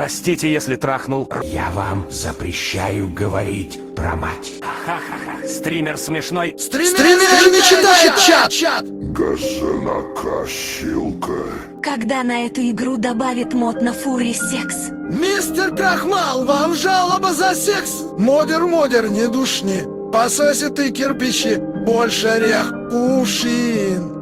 Простите, если трахнул. Я вам запрещаю говорить про мать. Ха-ха-ха. Стример смешной. Стример не читает чат! Газонокосилка. Когда на эту игру добавит мод на фури секс? Мистер Крахмал, вам жалоба за секс? Модер, не душни. Пососи ты кирпичи, больше орех ушин.